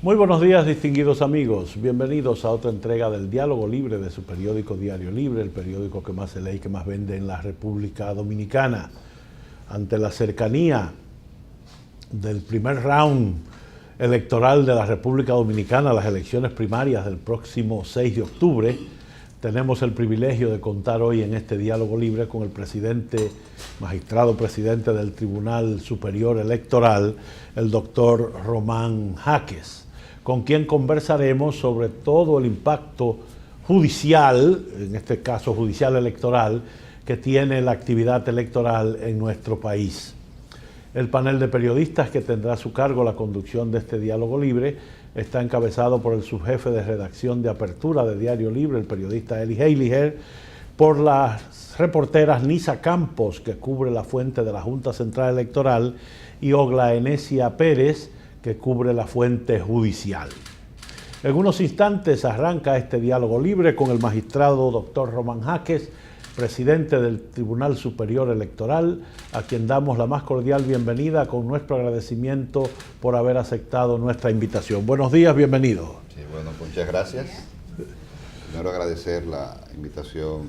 Muy buenos días, distinguidos amigos. Bienvenidos a otra entrega del Diálogo Libre de su periódico Diario Libre, el periódico que más se lee y que más vende en la República Dominicana. Ante la cercanía del primer round electoral de la República Dominicana, las elecciones primarias del próximo 6 de octubre, tenemos el privilegio de contar hoy en este Diálogo Libre con el magistrado presidente del Tribunal Superior Electoral, el doctor Román Jaques, con quien conversaremos sobre todo el impacto judicial, en este caso judicial electoral, que tiene la actividad electoral en nuestro país. El panel de periodistas que tendrá a su cargo la conducción de este Diálogo Libre está encabezado por el subjefe de redacción de apertura de Diario Libre, el periodista Eli Heiliger, por las reporteras Nisa Campos, que cubre la fuente de la Junta Central Electoral, y Ogla Enesia Pérez, que cubre la fuente judicial. En unos instantes arranca este Diálogo Libre con el magistrado doctor Román Jaques, presidente del Tribunal Superior Electoral, a quien damos la más cordial bienvenida con nuestro agradecimiento por haber aceptado nuestra invitación. Buenos días, bienvenido. Sí, bueno, muchas gracias. Primero agradecer la invitación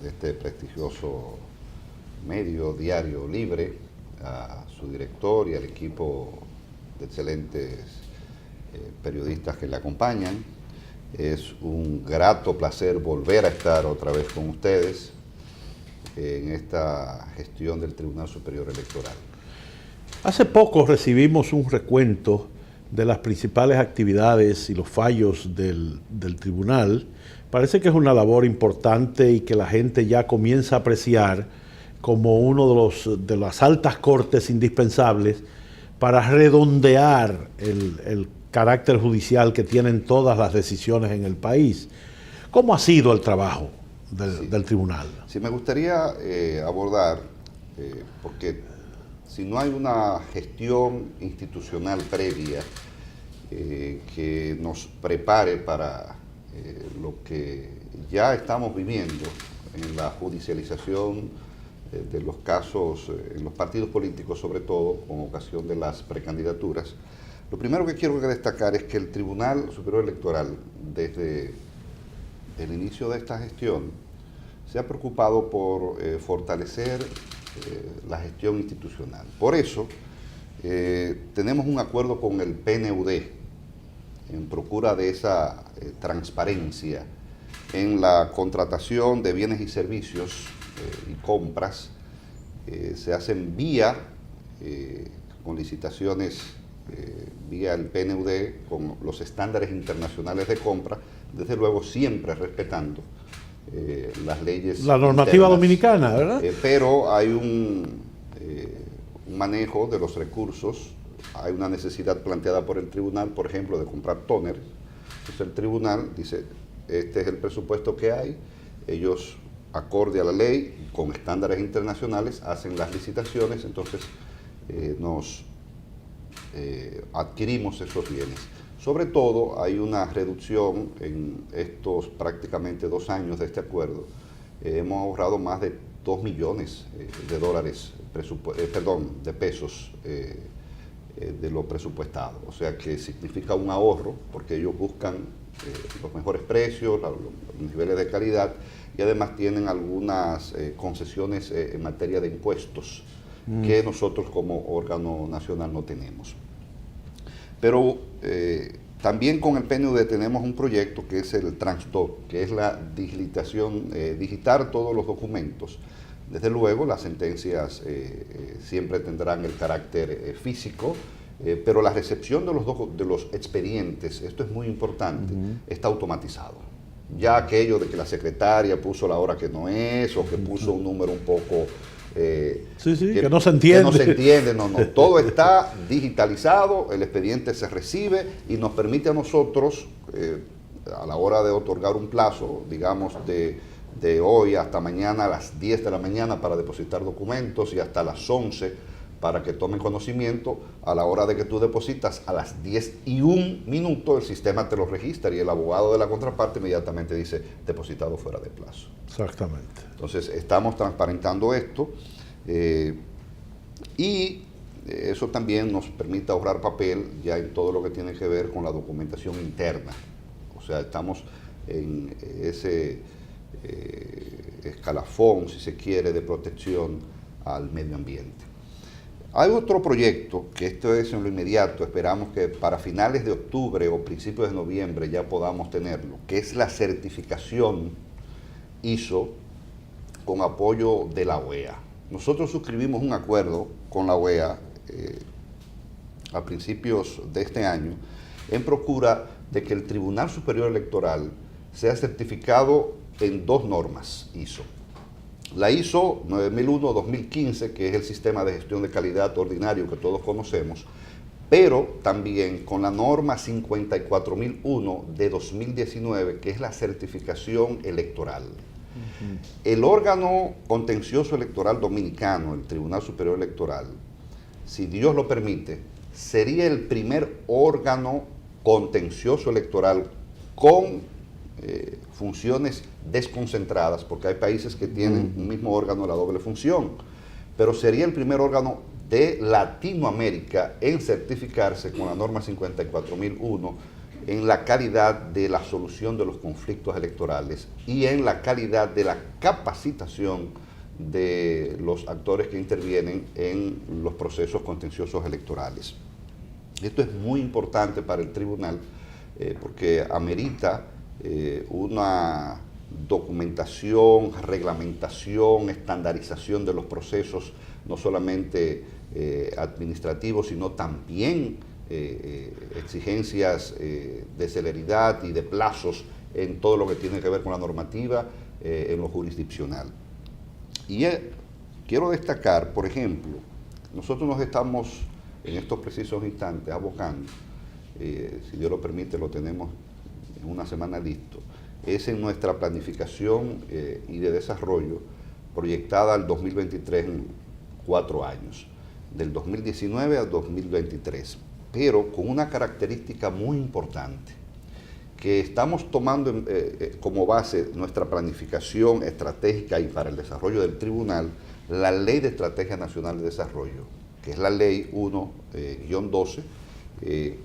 de este prestigioso medio Diario Libre, a su director y al equipo de excelentes periodistas que le acompañan. Es un grato placer volver a estar otra vez con ustedes en esta gestión del Tribunal Superior Electoral. Hace poco recibimos un recuento de las principales actividades y los fallos del tribunal. Parece que es una labor importante y que la gente ya comienza a apreciar como uno de las altas cortes indispensables para redondear el carácter judicial que tienen todas las decisiones en el país. ¿Cómo ha sido el trabajo del tribunal? Sí, me gustaría abordar, porque si no hay una gestión institucional previa que nos prepare para lo que ya estamos viviendo en la judicialización de los casos en los partidos políticos, sobre todo con ocasión de las precandidaturas, lo primero que quiero destacar es que el Tribunal Superior Electoral, desde el inicio de esta gestión, se ha preocupado por fortalecer la gestión institucional. Por eso, tenemos un acuerdo con el PNUD en procura de esa transparencia en la contratación de bienes y servicios y compras. Se hacen con licitaciones vía el PNUD, con los estándares internacionales de compra, desde luego siempre respetando las leyes la normativa internas, dominicana, ¿verdad? Pero hay un manejo de los recursos. Hay una necesidad planteada por el tribunal, por ejemplo, de comprar tóner. Entonces el tribunal dice, este es el presupuesto que hay. Ellos, acorde a la ley, con estándares internacionales, hacen las licitaciones. Entonces nos adquirimos esos bienes. Sobre todo, hay una reducción en estos prácticamente 2 años de este acuerdo. Hemos ahorrado más de 2 millones de dólares, de pesos de lo presupuestado. O sea que significa un ahorro, porque ellos buscan los mejores precios, los niveles de calidad, y además tienen algunas concesiones en materia de impuestos que nosotros como órgano nacional no tenemos. Pero también con el PNUD tenemos un proyecto que es el Transdoc, que es la digitación, digitar todos los documentos. Desde luego, las sentencias siempre tendrán el carácter físico, pero la recepción de los expedientes, esto es muy importante, está automatizado. Ya aquello de que la secretaria puso la hora que no es, o que puso un número un poco... que no se entiende. Que no se entiende, no. Todo está digitalizado, el expediente se recibe y nos permite a nosotros, a la hora de otorgar un plazo, digamos, de hoy hasta mañana a las 10 de la mañana para depositar documentos y hasta las 11 para que tomen conocimiento, a la hora de que tú depositas a las 10:01, el sistema te lo registra y el abogado de la contraparte inmediatamente dice depositado fuera de plazo. Exactamente. Entonces estamos transparentando esto y eso también nos permite ahorrar papel ya en todo lo que tiene que ver con la documentación interna. O sea, estamos en ese escalafón, si se quiere, de protección al medio ambiente. Hay otro proyecto, que esto es en lo inmediato, esperamos que para finales de octubre o principios de noviembre ya podamos tenerlo, que es la certificación ISO con apoyo de la OEA. Nosotros suscribimos un acuerdo con la OEA a principios de este año en procura de que el Tribunal Superior Electoral sea certificado en dos normas ISO. La ISO 9001-2015, que es el sistema de gestión de calidad ordinario que todos conocemos, pero también con la norma 54001 de 2019, que es la certificación electoral. El órgano contencioso electoral dominicano, el Tribunal Superior Electoral, si Dios lo permite, sería el primer órgano contencioso electoral con funciones desconcentradas, porque hay países que tienen un mismo órgano, la doble función, pero sería el primer órgano de Latinoamérica en certificarse con la norma 54001 en la calidad de la solución de los conflictos electorales y en la calidad de la capacitación de los actores que intervienen en los procesos contenciosos electorales. Esto es muy importante para el tribunal porque amerita una documentación, reglamentación, estandarización de los procesos, no solamente administrativos, sino también exigencias de celeridad y de plazos en todo lo que tiene que ver con la normativa en lo jurisdiccional. Y quiero destacar, por ejemplo, nosotros nos estamos en estos precisos instantes abocando, si Dios lo permite lo tenemos en una semana listo, es en nuestra planificación y de desarrollo proyectada al 2023 en 4 años, del 2019 al 2023, pero con una característica muy importante, que estamos tomando como base nuestra planificación estratégica y para el desarrollo del tribunal, la Ley de Estrategia Nacional de Desarrollo, que es la Ley 1-12,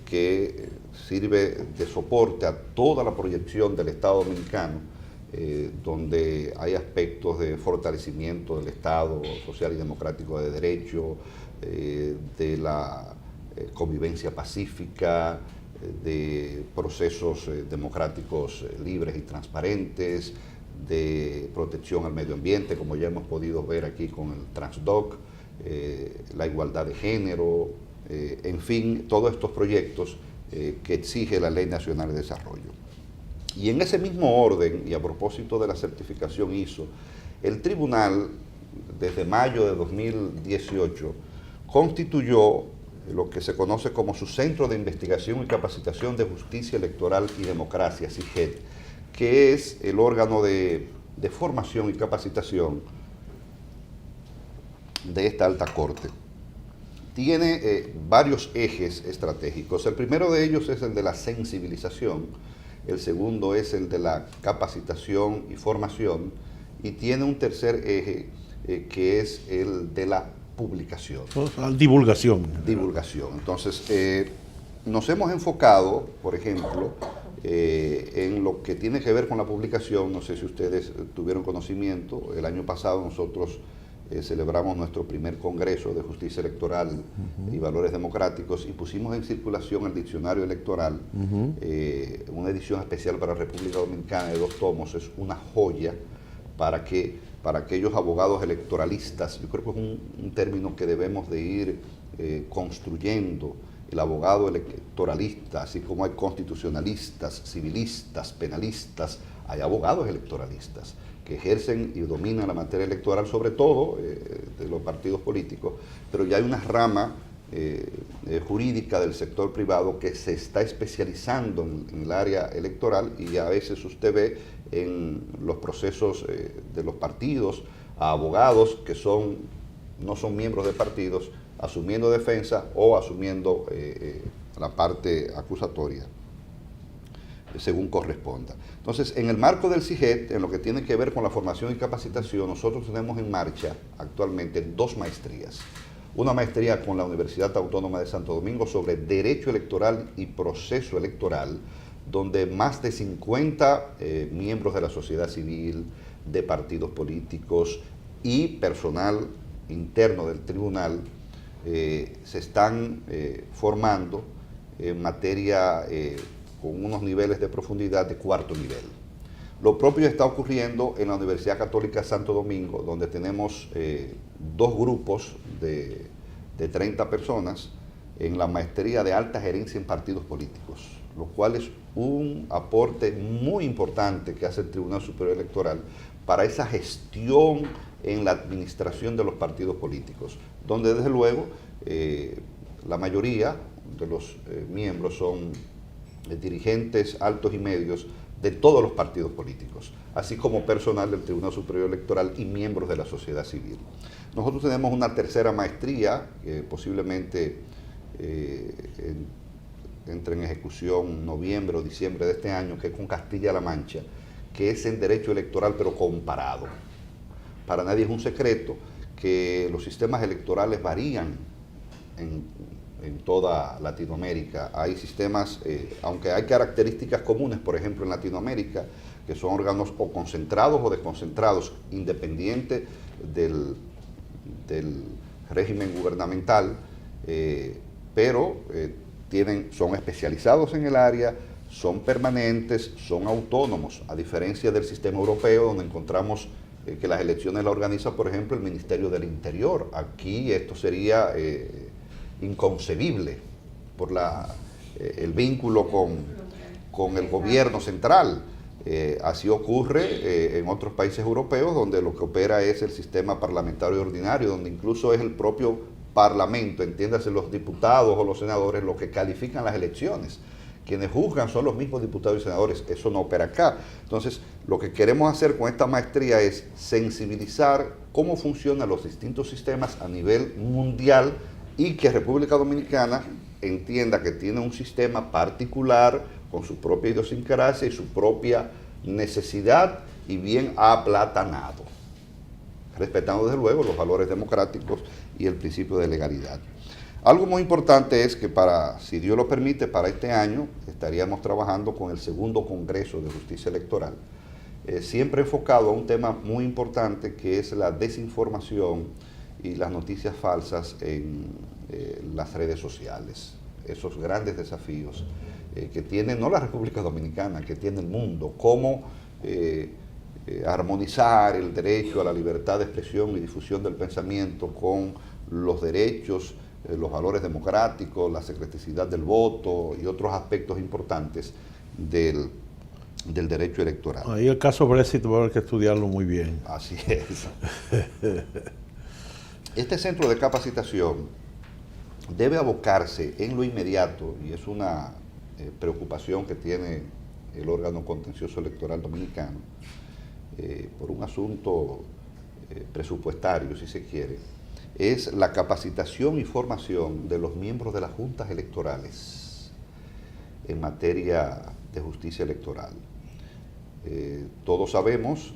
que sirve de soporte a toda la proyección del Estado dominicano, donde hay aspectos de fortalecimiento del Estado social y democrático de derecho, de la convivencia pacífica, de procesos democráticos libres y transparentes, de protección al medio ambiente, como ya hemos podido ver aquí con el Transdoc, la igualdad de género, en fin, todos estos proyectos que exige la Ley Nacional de Desarrollo. Y en ese mismo orden, y a propósito de la certificación ISO, el tribunal, desde mayo de 2018, constituyó lo que se conoce como su Centro de Investigación y Capacitación de Justicia Electoral y Democracia, CIGED, que es el órgano de formación y capacitación de esta alta corte. Tiene varios ejes estratégicos. El primero de ellos es el de la sensibilización, el segundo es el de la capacitación y formación, y tiene un tercer eje que es el de la publicación. Divulgación. Divulgación. Entonces, nos hemos enfocado, por ejemplo, en lo que tiene que ver con la publicación. No sé si ustedes tuvieron conocimiento, el año pasado nosotros celebramos nuestro primer Congreso de Justicia Electoral y Valores Democráticos y pusimos en circulación el diccionario electoral, una edición especial para la República Dominicana de 2 tomos. Es una joya para aquellos abogados electoralistas. Yo creo que es un término que debemos de ir construyendo. El abogado electoralista, así como hay constitucionalistas, civilistas, penalistas, hay abogados electoralistas que ejercen y dominan la materia electoral, sobre todo de los partidos políticos, pero ya hay una rama jurídica del sector privado que se está especializando en el área electoral, y a veces usted ve en los procesos de los partidos a abogados que no son miembros de partidos, asumiendo defensa o asumiendo la parte acusatoria, según corresponda. Entonces, en el marco del CIGED, en lo que tiene que ver con la formación y capacitación, nosotros tenemos en marcha actualmente 2 maestrías. una maestría con la Universidad Autónoma de Santo Domingo sobre Derecho Electoral y Proceso Electoral, donde más de 50 miembros de la sociedad civil, de partidos políticos y personal interno del tribunal se están formando en materia con unos niveles de profundidad de cuarto nivel. Lo propio está ocurriendo en la Universidad Católica Santo Domingo, donde tenemos dos grupos de 30 personas en la maestría de alta gerencia en partidos políticos, lo cual es un aporte muy importante que hace el Tribunal Superior Electoral para esa gestión en la administración de los partidos políticos, donde desde luego la mayoría de los miembros son dirigentes altos y medios de todos los partidos políticos, así como personal del Tribunal Superior Electoral y miembros de la sociedad civil. Nosotros tenemos una tercera maestría que posiblemente entre en ejecución noviembre o diciembre de este año, que es con Castilla-La Mancha, que es en derecho electoral pero comparado. Para nadie es un secreto que los sistemas electorales varían en toda Latinoamérica. Hay sistemas, aunque hay características comunes, por ejemplo en Latinoamérica, que son órganos o concentrados o desconcentrados, independientes del régimen gubernamental, pero son especializados en el área, son permanentes, son autónomos, a diferencia del sistema europeo, donde encontramos que las elecciones las organiza, por ejemplo, el Ministerio del Interior. Aquí esto sería inconcebible por el vínculo con el gobierno central. Así ocurre en otros países europeos, donde lo que opera es el sistema parlamentario ordinario, donde incluso es el propio Parlamento, entiéndase los diputados o los senadores, los que califican las elecciones. Quienes juzgan son los mismos diputados y senadores. Eso no opera acá. Entonces, lo que queremos hacer con esta maestría es sensibilizar cómo funcionan los distintos sistemas a nivel mundial y que República Dominicana entienda que tiene un sistema particular con su propia idiosincrasia y su propia necesidad y bien aplatanado, respetando desde luego los valores democráticos y el principio de legalidad. Algo muy importante es que si Dios lo permite, para este año estaríamos trabajando con el segundo Congreso de Justicia Electoral, siempre enfocado a un tema muy importante que es la desinformación y las noticias falsas en las redes sociales. Esos grandes desafíos que tiene no la República Dominicana, que tiene el mundo, cómo armonizar el derecho a la libertad de expresión y difusión del pensamiento con los derechos, los valores democráticos, la secreticidad del voto y otros aspectos importantes del derecho electoral. Ahí el caso Brexit va a haber que estudiarlo muy bien. Así es. Este centro de capacitación debe abocarse en lo inmediato, y es una preocupación que tiene el órgano contencioso electoral dominicano, por un asunto presupuestario, si se quiere, es la capacitación y formación de los miembros de las juntas electorales en materia de justicia electoral. Todos sabemos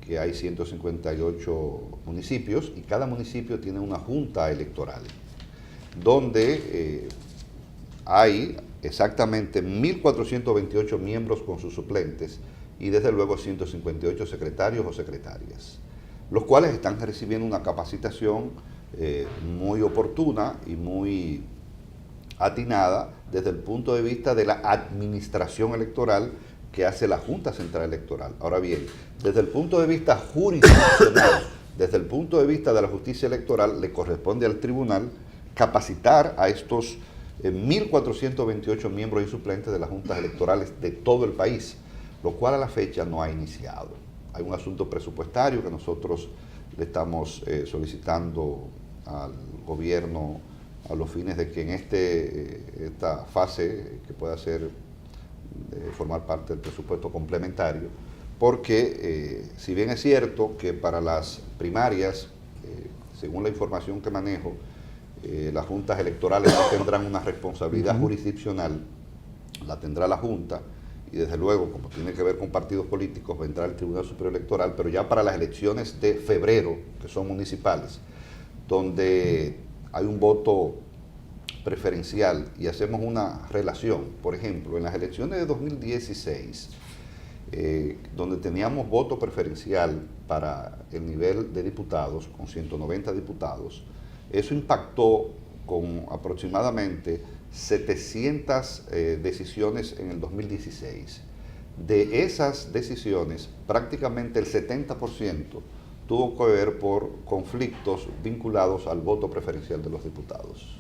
que hay 158 municipios y cada municipio tiene una junta electoral, donde hay exactamente 1.428 miembros con sus suplentes y desde luego 158 secretarios o secretarias, los cuales están recibiendo una capacitación muy oportuna y muy atinada desde el punto de vista de la administración electoral que hace la Junta Central Electoral. Ahora bien, desde el punto de vista jurisdiccional, desde el punto de vista de la justicia electoral, le corresponde al tribunal capacitar a estos 1.428 miembros y suplentes de las juntas electorales de todo el país, lo cual a la fecha no ha iniciado. Hay un asunto presupuestario que nosotros le estamos solicitando al gobierno a los fines de que en esta fase, que pueda formar parte del presupuesto complementario, porque si bien es cierto que para las primarias, según la información que manejo, las juntas electorales no tendrán una responsabilidad jurisdiccional, la tendrá la Junta, y desde luego, como tiene que ver con partidos políticos, vendrá el Tribunal Superior Electoral, pero ya para las elecciones de febrero, que son municipales, donde hay un voto preferencial y hacemos una relación, por ejemplo, en las elecciones de 2016, donde teníamos voto preferencial para el nivel de diputados, con 190 diputados, eso impactó con aproximadamente 700 decisiones en el 2016. De esas decisiones, prácticamente el 70% tuvo que ver por conflictos vinculados al voto preferencial de los diputados.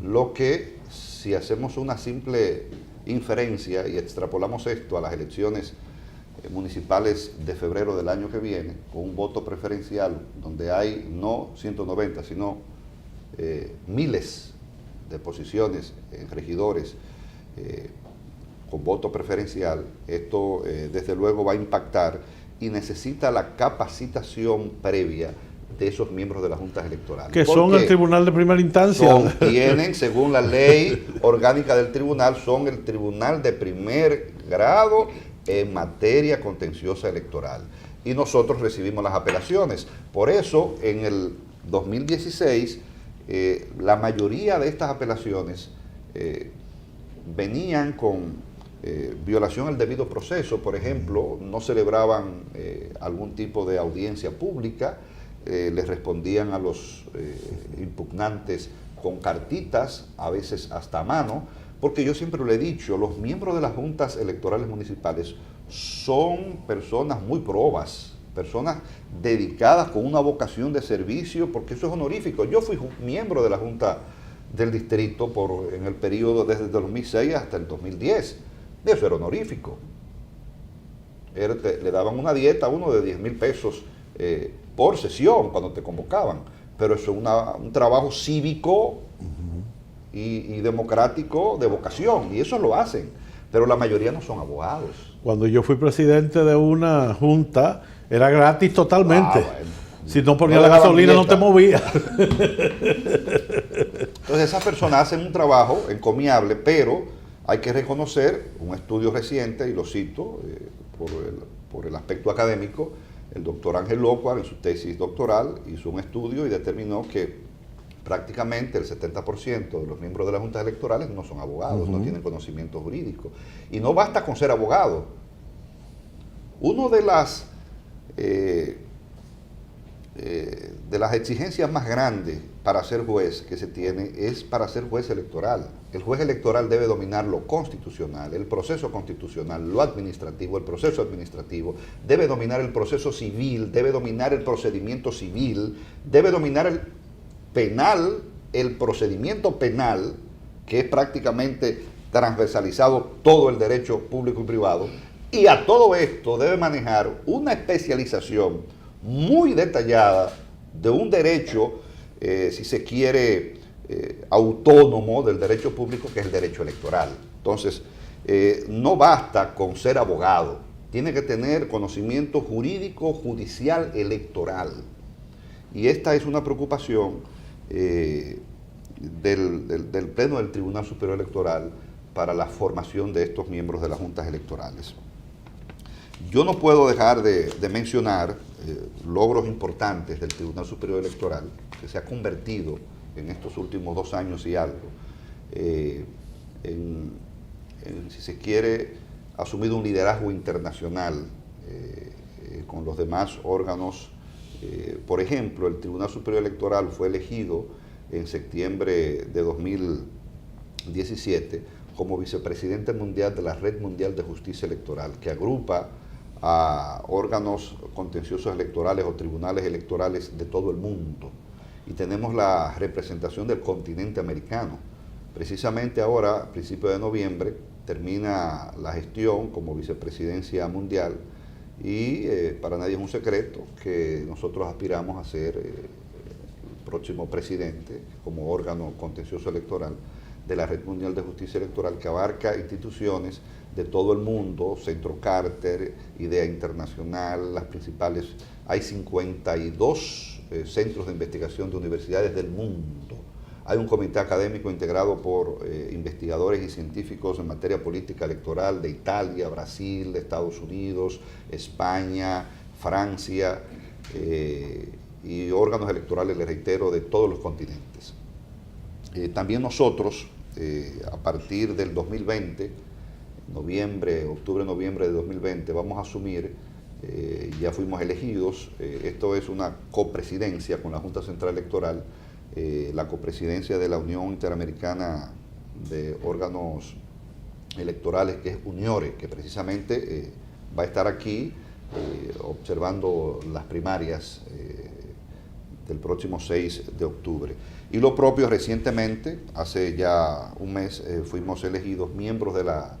Lo que, si hacemos una simple inferencia y extrapolamos esto a las elecciones municipales de febrero del año que viene, con un voto preferencial donde hay no 190, sino miles de posiciones en regidores con voto preferencial, esto desde luego va a impactar y necesita la capacitación previa de esos miembros de las juntas electorales. Que son el tribunal de primera instancia. Tienen, según la ley orgánica del tribunal, son el tribunal de primer grado en materia contenciosa electoral. Y nosotros recibimos las apelaciones. Por eso, en el 2016, la mayoría de estas apelaciones venían con violación al debido proceso. Por ejemplo, no celebraban algún tipo de audiencia pública, les respondían a los impugnantes con cartitas, a veces hasta a mano, porque yo siempre lo he dicho, los miembros de las juntas electorales municipales son personas muy probas, personas dedicadas con una vocación de servicio, porque eso es honorífico. Yo fui miembro de la Junta del Distrito en el periodo desde el 2006 hasta el 2010. Eso era honorífico. Le daban una dieta a uno de 10,000 pesos por sesión cuando te convocaban, pero eso es un trabajo cívico y democrático de vocación, y eso lo hacen, pero la mayoría no son abogados. Cuando yo fui presidente de una junta, era gratis totalmente. Bueno. Si no ponía la gasolina no te movía. Entonces esas personas hacen un trabajo encomiable, pero hay que reconocer un estudio reciente, y lo cito por el aspecto académico. El doctor Ángel Locuar, en su tesis doctoral, hizo un estudio y determinó que prácticamente el 70% de los miembros de las juntas electorales no son abogados, no tienen conocimiento jurídico. Y no basta con ser abogado. Una de las exigencias más grandes para ser juez que se tiene es para ser juez electoral. El juez electoral debe dominar lo constitucional, el proceso constitucional, lo administrativo, el proceso administrativo, debe dominar el proceso civil, debe dominar el procedimiento civil, debe dominar el penal, el procedimiento penal, que es prácticamente transversalizado todo el derecho público y privado, y a todo esto debe manejar una especialización muy detallada de un derecho, si se quiere, autónomo del derecho público, que es el derecho electoral. Entonces, no basta con ser abogado, tiene que tener conocimiento jurídico, judicial, electoral. Y esta es una preocupación del Pleno del Tribunal Superior Electoral para la formación de estos miembros de las juntas electorales. Yo no puedo dejar de mencionar logros importantes del Tribunal Superior Electoral, que se ha convertido en estos últimos 2 años y algo, si se quiere, ha asumido un liderazgo internacional con los demás órganos. Por ejemplo, el Tribunal Superior Electoral fue elegido en septiembre de 2017 como vicepresidente mundial de la Red Mundial de Justicia Electoral, que agrupa a órganos contenciosos electorales o tribunales electorales de todo el mundo. Y tenemos la representación del continente americano. Precisamente ahora, a principios de noviembre, termina la gestión como vicepresidencia mundial y para nadie es un secreto que nosotros aspiramos a ser el próximo presidente como órgano contencioso electoral de la Red Mundial de Justicia Electoral, que abarca instituciones de todo el mundo, Centro Carter, Idea Internacional, las principales. Hay 52 centros de investigación de universidades del mundo. Hay un comité académico integrado por investigadores y científicos en materia política electoral de Italia, Brasil, Estados Unidos, España, Francia, y órganos electorales, les reitero, de todos los continentes. También nosotros, a partir del 2020, octubre-noviembre de 2020, vamos a asumir, ya fuimos elegidos, esto es una copresidencia con la Junta Central Electoral, la copresidencia de la Unión Interamericana de Órganos Electorales, que es UNIORE, que precisamente va a estar aquí observando las primarias del próximo 6 de octubre. Y lo propio, recientemente, hace ya un mes, fuimos elegidos miembros de la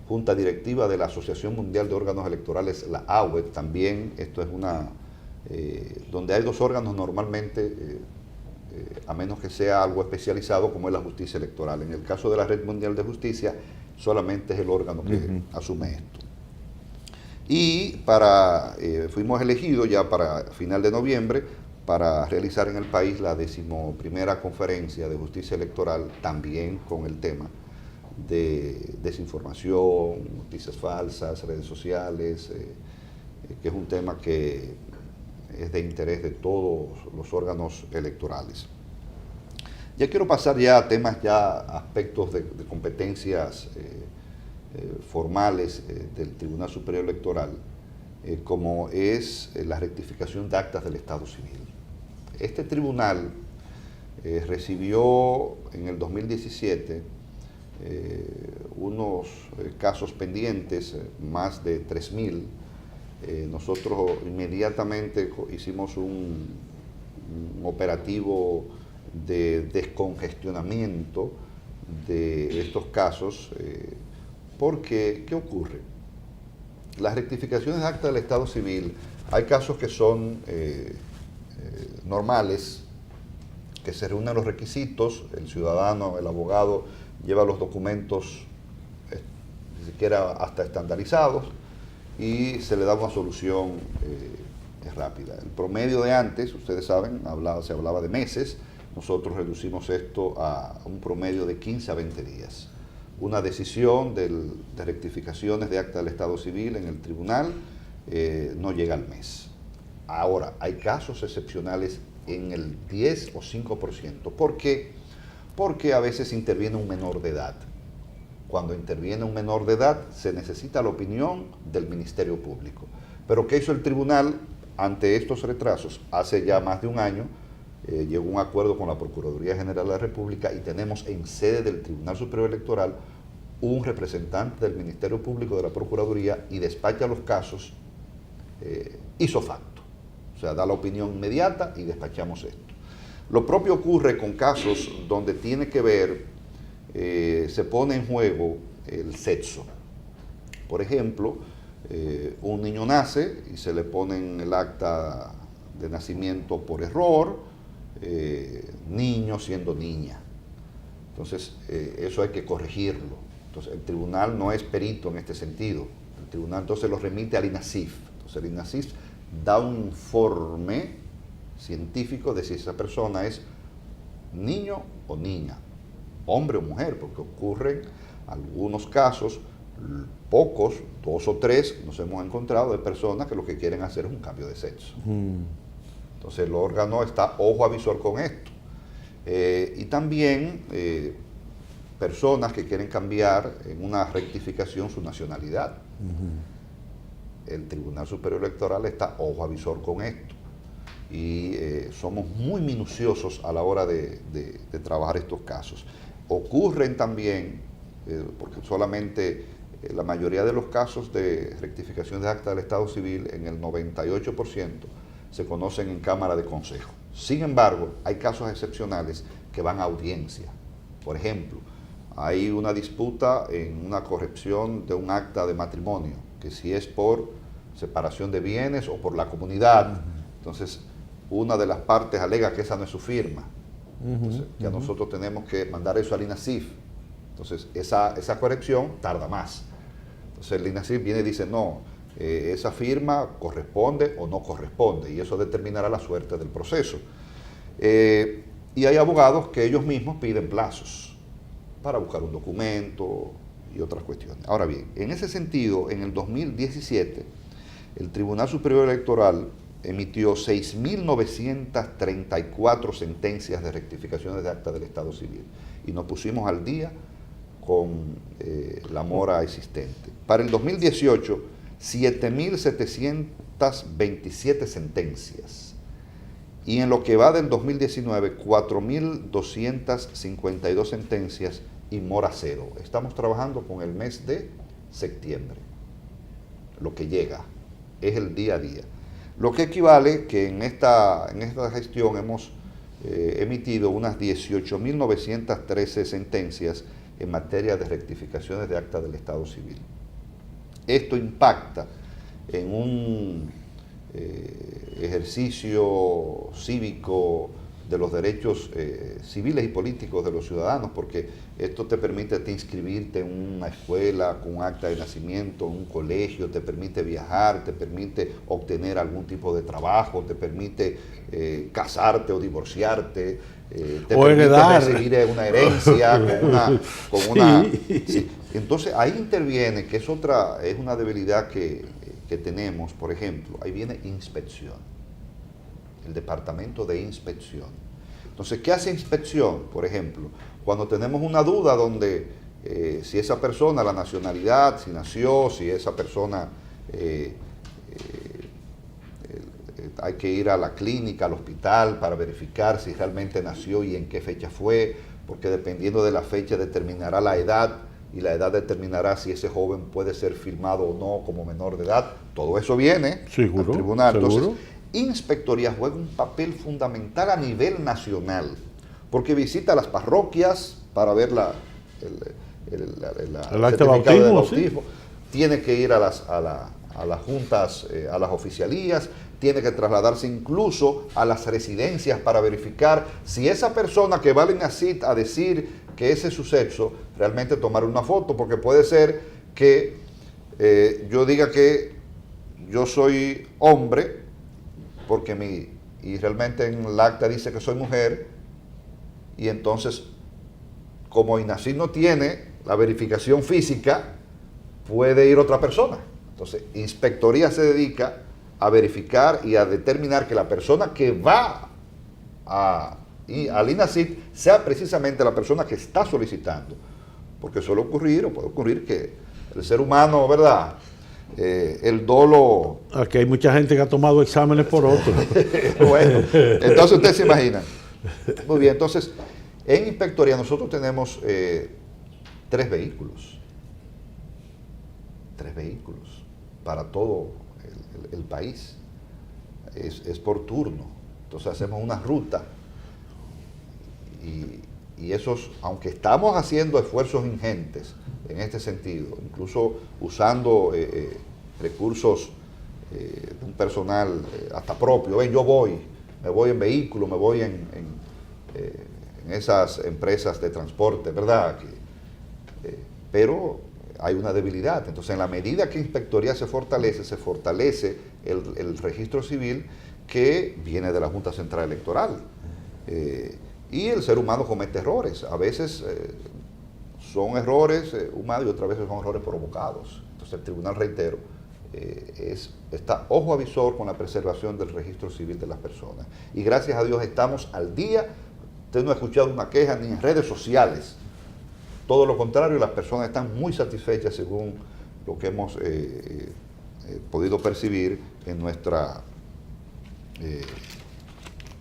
Junta Directiva de la Asociación Mundial de Órganos Electorales, la AUET. También esto es donde hay dos órganos normalmente, a menos que sea algo especializado como es la justicia electoral. En el caso de la Red Mundial de Justicia, solamente es el órgano que asume esto. Y fuimos elegidos ya para final de noviembre para realizar en el país la 11ª conferencia de justicia electoral, también con el tema de desinformación, noticias falsas, redes sociales, que es un tema que es de interés de todos los órganos electorales. Ya quiero pasar ya a temas, aspectos de competencias formales del Tribunal Superior Electoral, como es la rectificación de actas del Estado Civil. Este tribunal recibió en el 2017 unos casos pendientes, más de 3.000. Nosotros inmediatamente hicimos un operativo de descongestionamiento de estos casos, porque ¿qué ocurre? Las rectificaciones de acta del Estado Civil, hay casos que son normales, que se reúnen los requisitos, el ciudadano, el abogado lleva los documentos ni siquiera hasta estandarizados y se le da una solución rápida. El promedio de antes, ustedes saben, se hablaba de meses, nosotros reducimos esto a un promedio de 15 a 20 días. Una decisión de rectificaciones de acta del Estado Civil en el tribunal no llega al mes. Ahora, hay casos excepcionales en el 10 o 5%. ¿Por qué? Porque a veces interviene un menor de edad. Cuando interviene un menor de edad, se necesita la opinión del Ministerio Público. Pero ¿qué hizo el tribunal ante estos retrasos? Hace ya más de un año llegó a un acuerdo con la Procuraduría General de la República y tenemos en sede del Tribunal Superior Electoral un representante del Ministerio Público de la Procuraduría y despacha los casos ipso facto. O sea, da la opinión inmediata y despachamos esto. Lo propio ocurre con casos donde tiene que ver, se pone en juego el sexo. Por ejemplo, un niño nace y se le pone en el acta de nacimiento por error, niño siendo niña. Entonces, eso hay que corregirlo. Entonces, el tribunal no es perito en este sentido. El tribunal entonces lo remite al INASIF. Entonces, el INASIF da un informe científico de si esa persona es niño o niña, hombre o mujer, porque ocurren algunos casos, pocos, 2 o 3, nos hemos encontrado de personas que lo que quieren hacer es un cambio de sexo. Entonces el órgano está ojo avisor con esto. Y también personas que quieren cambiar en una rectificación su nacionalidad. El Tribunal Superior Electoral está ojo avisor con esto. Y somos muy minuciosos a la hora de trabajar estos casos. Ocurren también, porque solamente la mayoría de los casos de rectificación de acta del Estado Civil, en el 98%, se conocen en Cámara de Consejo. Sin embargo, hay casos excepcionales que van a audiencia. Por ejemplo, hay una disputa en una corrección de un acta de matrimonio, que si es por separación de bienes o por la comunidad, entonces una de las partes alega que esa no es su firma. Entonces ya nosotros tenemos que mandar eso al INASIF. Entonces esa corrección tarda más. Entonces el INASIF viene y dice, no, esa firma corresponde o no corresponde, y eso determinará la suerte del proceso. Y hay abogados que ellos mismos piden plazos para buscar un documento y otras cuestiones. Ahora bien, en ese sentido, en el 2017, el Tribunal Superior Electoral emitió 6.934 sentencias de rectificaciones de acta del Estado Civil y nos pusimos al día con la mora existente. Para el 2018, 7.727 sentencias. Y en lo que va del 2019, 4.252 sentencias y mora cero. Estamos trabajando con el mes de septiembre. Lo que llega es el día a día. Lo que equivale que en esta gestión hemos emitido unas 18.913 sentencias en materia de rectificaciones de acta del Estado Civil. Esto impacta en un ejercicio cívico de los derechos civiles y políticos de los ciudadanos, porque esto te permite a ti inscribirte en una escuela con un acta de nacimiento, en un colegio, te permite viajar, te permite obtener algún tipo de trabajo, te permite casarte o divorciarte, te o permite heredar, recibir una herencia con una sí. sí. Entonces ahí interviene, que es una debilidad que tenemos. Por ejemplo, ahí viene inspección, el departamento de inspección. Entonces, ¿qué hace inspección? Por ejemplo, cuando tenemos una duda donde si esa persona, la nacionalidad, si nació, si esa persona hay que ir a la clínica, al hospital para verificar si realmente nació y en qué fecha fue, porque dependiendo de la fecha determinará la edad, y la edad determinará si ese joven puede ser firmado o no como menor de edad. Todo eso viene al tribunal. Entonces, Inspectoría juega un papel fundamental a nivel nacional, porque visita las parroquias para ver el acta de bautismo, sí. Tiene que ir a las juntas, a las oficialías, tiene que trasladarse incluso a las residencias para verificar si esa persona que va al INACIT a decir que ese es su sexo, realmente tomar una foto, porque puede ser que yo diga que yo soy hombre, y realmente en el acta dice que soy mujer, y entonces, como INACIT no tiene la verificación física, puede ir otra persona. Entonces, Inspectoría se dedica a verificar y a determinar que la persona que va al INACIT sea precisamente la persona que está solicitando. Porque puede ocurrir que el ser humano, ¿verdad?, el dolo... Aquí hay mucha gente que ha tomado exámenes por otro. Bueno, entonces usted se imagina. Muy bien, entonces, en Inspectoría nosotros tenemos 3 vehículos. 3 vehículos para todo el país. Es por turno. Entonces hacemos una ruta. Y esos, aunque estamos haciendo esfuerzos ingentes en este sentido, incluso usando recursos de un personal hasta propio, me voy en vehículo, me voy en esas empresas de transporte, ¿verdad? Pero hay una debilidad. Entonces, en la medida que Inspectoría se fortalece el registro civil que viene de la Junta Central Electoral. Y el ser humano comete errores. A veces son errores humanos y otras veces son errores provocados. Entonces el tribunal, reitero, está ojo avisor con la preservación del registro civil de las personas. Y gracias a Dios estamos al día. Usted no ha escuchado una queja ni en redes sociales. Todo lo contrario, las personas están muy satisfechas según lo que hemos podido percibir en nuestra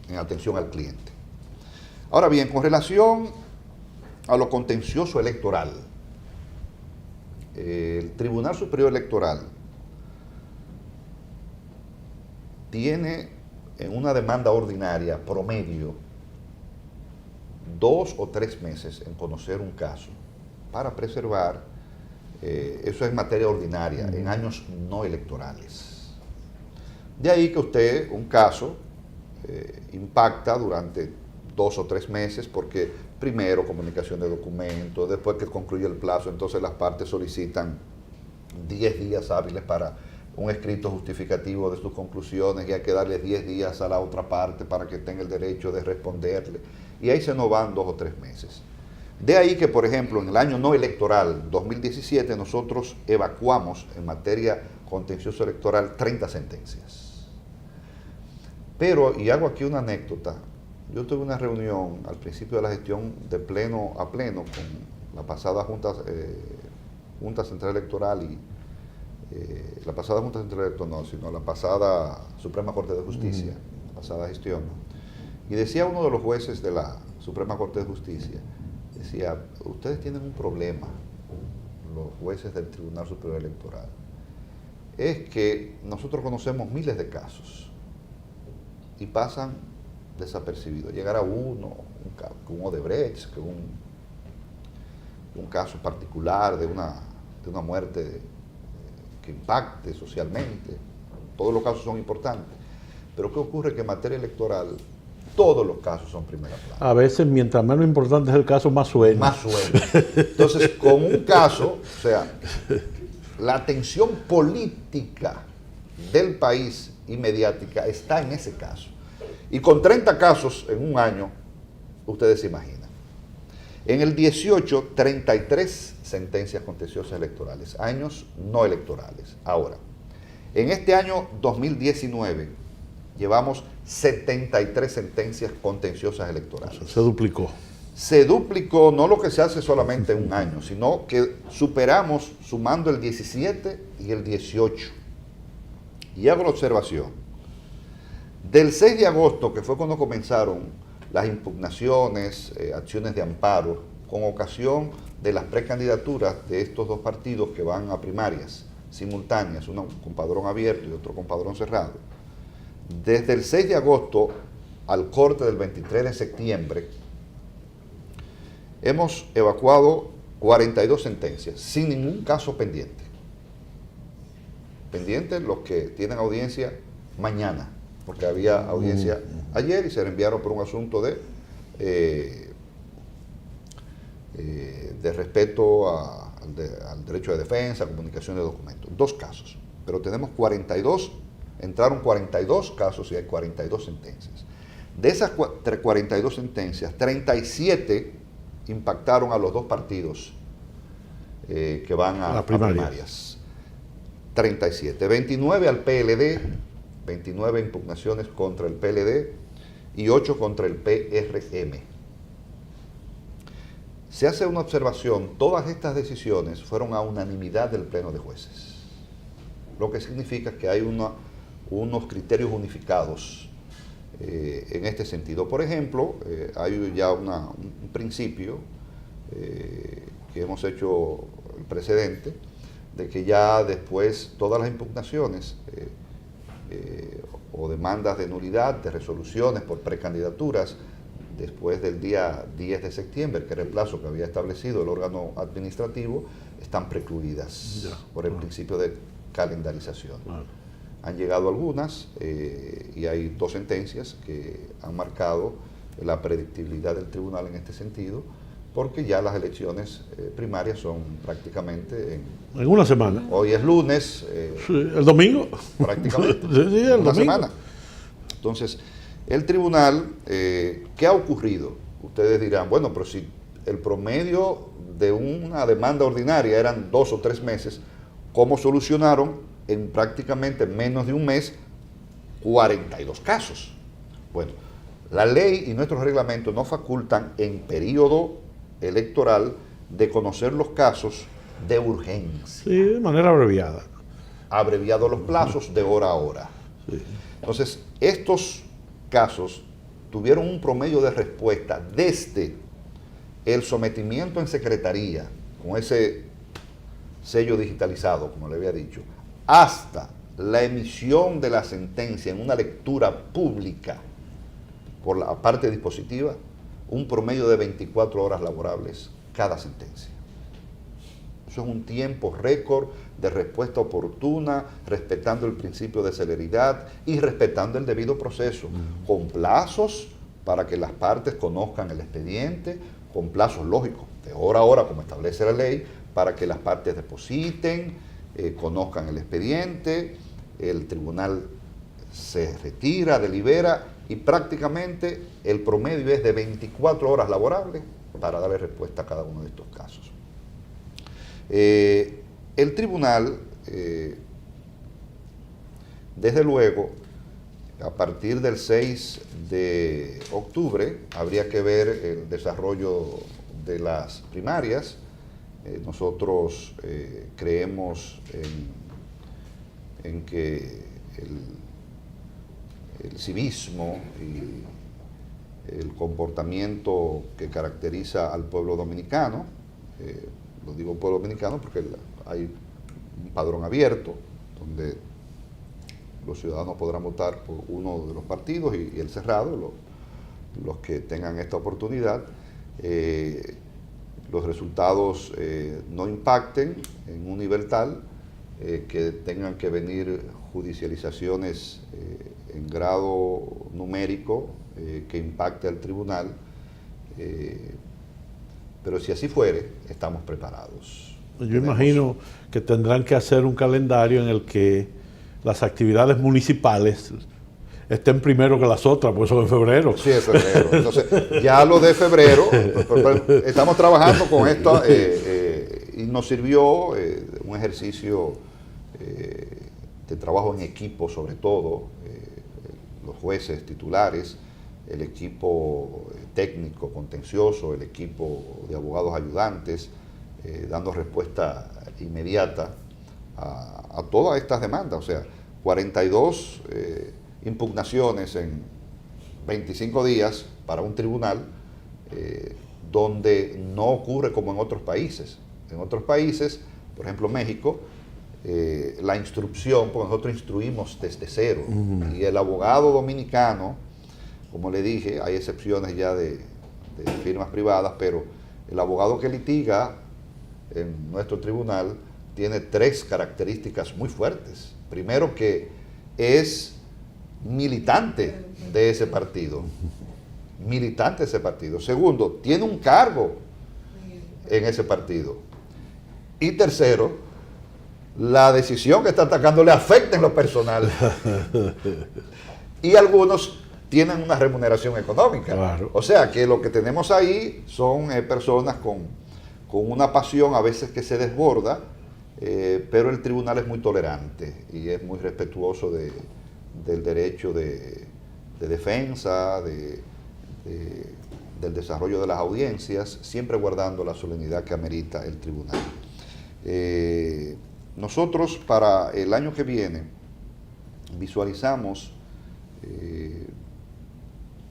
en atención al cliente. Ahora bien, con relación a lo contencioso electoral, el Tribunal Superior Electoral tiene en una demanda ordinaria promedio 2 o 3 meses en conocer un caso para preservar, eso es materia ordinaria, en años no electorales. De ahí que usted, un caso, impacta durante 2 o 3 meses, porque primero comunicación de documentos, después que concluye el plazo, entonces las partes solicitan 10 días hábiles para un escrito justificativo de sus conclusiones, y hay que darle 10 días a la otra parte para que tenga el derecho de responderle, y ahí se nos van 2 o 3 meses. De ahí que, por ejemplo, en el año no electoral 2017 nosotros evacuamos en materia contencioso electoral 30 sentencias. Pero, y hago aquí una anécdota, yo tuve una reunión al principio de la gestión de pleno a pleno con la pasada Junta Central Electoral y la pasada Junta Central Electoral no, sino la pasada Suprema Corte de Justicia, la pasada gestión. Y decía uno de los jueces de la Suprema Corte de Justicia, decía, ustedes tienen un problema, los jueces del Tribunal Superior Electoral, es que nosotros conocemos miles de casos y pasan desapercibidos. Llegará uno, un Odebrecht, que un caso particular de una muerte que impacte socialmente. Todos los casos son importantes. Pero ¿qué ocurre? Que en materia electoral todos los casos son primera plana. A veces, mientras menos importante es el caso, más suena. Más suena. Entonces, con un caso, o sea, la atención política del país y mediática está en ese caso. Y con 30 casos en un año, ustedes se imaginan. En el 18, 33 sentencias contenciosas electorales, años no electorales. Ahora, en este año 2019, llevamos 73 sentencias contenciosas electorales. Se duplicó. Se duplicó, no lo que se hace solamente en un año, sino que superamos, sumando el 17 y el 18. Y hago la observación. Del 6 de agosto, que fue cuando comenzaron las impugnaciones, acciones de amparo, con ocasión de las precandidaturas de estos dos partidos que van a primarias simultáneas, uno con padrón abierto y otro con padrón cerrado. Desde el 6 de agosto al corte del 23 de septiembre, hemos evacuado 42 sentencias, sin ningún caso pendiente. Pendientes los que tienen audiencia mañana, porque había audiencia ayer y se enviaron por un asunto de respeto al derecho de defensa, comunicación de documentos. 2 casos, pero tenemos 42, entraron 42 casos y hay 42 sentencias. De esas 42 sentencias, 37 impactaron a los dos partidos que van a primarias. 37. 29 al PLD, 29 impugnaciones contra el PLD y 8 contra el PRM. Se hace una observación, todas estas decisiones fueron a unanimidad del Pleno de Jueces, lo que significa que hay unos criterios unificados en este sentido. Por ejemplo, hay ya un principio que hemos hecho el precedente, de que ya después todas las impugnaciones o demandas de nulidad, de resoluciones por precandidaturas, después del día 10 de septiembre, que era el plazo que había establecido el órgano administrativo, están precluidas por el principio de calendarización. Han llegado algunas y hay 2 sentencias que han marcado la predictibilidad del tribunal en este sentido, porque ya las elecciones primarias son prácticamente en una semana. Hoy es lunes. Sí, el domingo. Prácticamente. Sí, el una domingo. semana. Entonces, el tribunal, ¿qué ha ocurrido? Ustedes dirán, bueno, pero si el promedio de una demanda ordinaria eran 2 o 3 meses, ¿cómo solucionaron en prácticamente menos de un mes 42 casos? Bueno, la ley y nuestros reglamentos nos facultan en periodo electoral de conocer los casos de urgencia. Sí, de manera abreviada. Abreviado los plazos de hora a hora. Sí. Entonces, estos casos tuvieron un promedio de respuesta desde el sometimiento en secretaría, con ese sello digitalizado, como le había dicho, hasta la emisión de la sentencia en una lectura pública por la parte dispositiva, un promedio de 24 horas laborables cada sentencia. Eso es un tiempo récord de respuesta oportuna, respetando el principio de celeridad y respetando el debido proceso, con plazos para que las partes conozcan el expediente, con plazos lógicos, de hora a hora, como establece la ley, para que las partes depositen, conozcan el expediente, el tribunal se retira, delibera, y prácticamente el promedio es de 24 horas laborables para darle respuesta a cada uno de estos casos. El tribunal, desde luego, A partir del 6 de octubre habría que ver el desarrollo de las primarias. Nosotros creemos en que el civismo y el comportamiento que caracteriza al pueblo dominicano, lo digo pueblo dominicano porque hay un padrón abierto donde los ciudadanos podrán votar por uno de los partidos y el cerrado, los que tengan esta oportunidad, los resultados no impacten en un nivel tal que tengan que venir judicializaciones en grado numérico que impacte al tribunal, pero si así fuere, estamos preparados. Yo imagino que tendrán que hacer un calendario en el que las actividades municipales estén primero que las otras, porque son en febrero. Sí, en febrero. Entonces, ya lo de febrero, estamos trabajando con esto y nos sirvió un ejercicio de trabajo en equipo, sobre todo, los jueces titulares, el equipo técnico contencioso, el equipo de abogados ayudantes, dando respuesta inmediata a todas estas demandas. O sea, 42 impugnaciones en 25 días para un tribunal, donde no ocurre como en otros países. En otros países, por ejemplo México, la instrucción, porque nosotros instruimos desde cero, y el abogado dominicano, como le dije, hay excepciones ya de firmas privadas, pero el abogado que litiga en nuestro tribunal tiene 3 características muy fuertes. Primero, que es militante de ese partido. Militante de ese partido. Segundo, tiene un cargo en ese partido. Y tercero, la decisión que está atacando le afecta en lo personal. Y algunos tienen una remuneración económica. Claro. O sea que lo que tenemos ahí son personas con una pasión a veces que se desborda, pero el tribunal es muy tolerante y es muy respetuoso del derecho de defensa, del desarrollo de las audiencias, siempre guardando la solemnidad que amerita el tribunal. Nosotros para el año que viene visualizamos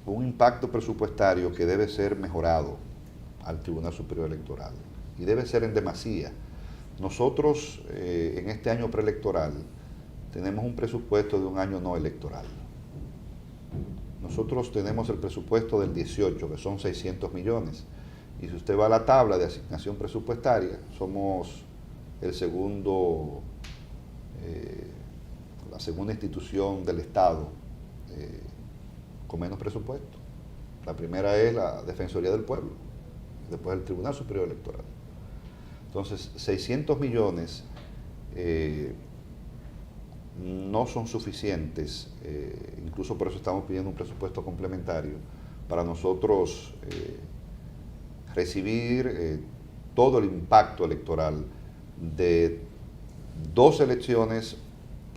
un impacto presupuestario que debe ser mejorado al Tribunal Superior Electoral y debe ser en demasía. Nosotros en este año preelectoral tenemos un presupuesto de un año no electoral. Nosotros tenemos el presupuesto del 18, que son 600 millones. Y si usted va a la tabla de asignación presupuestaria, somos la segunda institución del Estado con menos presupuesto. La primera es la Defensoría del Pueblo, después el Tribunal Superior Electoral. Entonces, 600 millones no son suficientes, incluso por eso estamos pidiendo un presupuesto complementario, para nosotros recibir todo el impacto electoral de 2 elecciones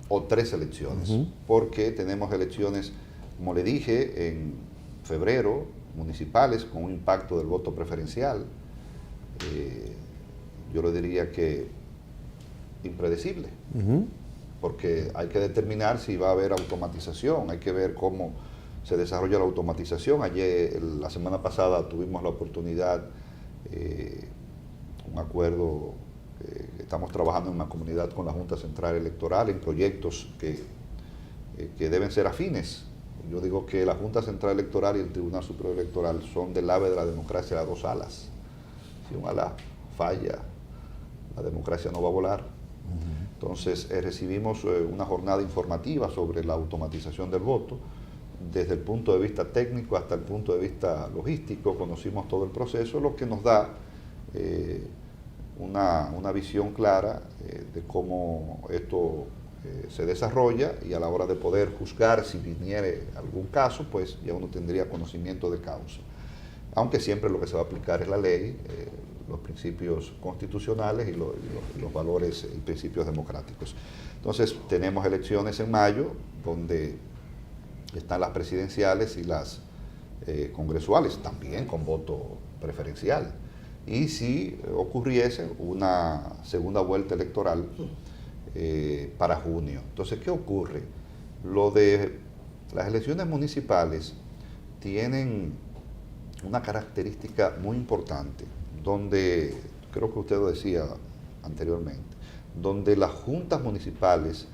o 3 elecciones, porque tenemos elecciones, como le dije, en febrero, municipales, con un impacto del voto preferencial, yo le diría que impredecible, porque hay que determinar si va a haber automatización, hay que ver cómo se desarrolla la automatización. Ayer, la semana pasada, tuvimos la oportunidad, un acuerdo, estamos trabajando en una comunidad con la Junta Central Electoral en proyectos que deben ser afines. Yo digo que la Junta Central Electoral y el Tribunal Superior Electoral son del ave de la democracia a 2 alas. Si un ala falla, la democracia no va a volar. Entonces recibimos una jornada informativa sobre la automatización del voto, desde el punto de vista técnico hasta el punto de vista logístico. Conocimos todo el proceso, lo que nos da una visión clara de cómo esto se desarrolla, y a la hora de poder juzgar si viniere algún caso, pues ya uno tendría conocimiento de causa. Aunque siempre lo que se va a aplicar es la ley, los principios constitucionales y los valores y principios democráticos. Entonces, tenemos elecciones en mayo, donde están las presidenciales y las congresuales, también con voto preferencial. Y si ocurriese una segunda vuelta electoral para junio. Entonces, ¿qué ocurre? Lo de las elecciones municipales tienen una característica muy importante, donde, creo que usted lo decía anteriormente, donde las juntas municipales,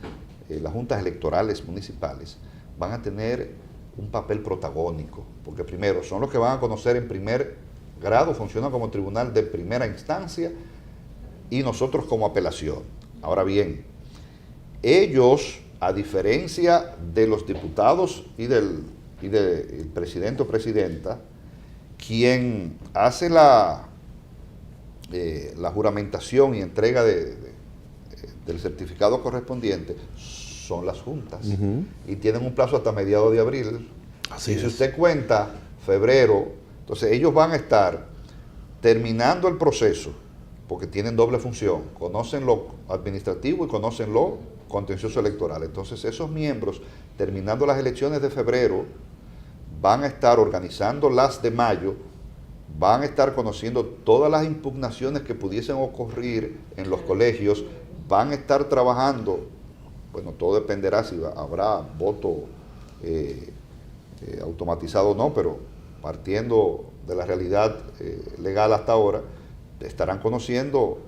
las juntas electorales municipales, van a tener un papel protagónico, porque primero son los que van a conocer en primer grado, funcionan como tribunal de primera instancia y nosotros como apelación. Ahora bien, ellos, a diferencia de los diputados y del presidente o presidenta, quien hace la juramentación y entrega del certificado correspondiente son las juntas. Y tienen un plazo hasta mediados de abril. Así y si es. usted cuenta febrero, entonces ellos van a estar terminando el proceso, porque tienen doble función, conocen lo administrativo y conocen lo contencioso electoral. Entonces esos miembros, terminando las elecciones de febrero, van a estar organizando las de mayo, van a estar conociendo todas las impugnaciones que pudiesen ocurrir en los colegios, van a estar trabajando, bueno, todo dependerá si habrá voto automatizado o no, pero partiendo de la realidad legal hasta ahora, estarán conociendo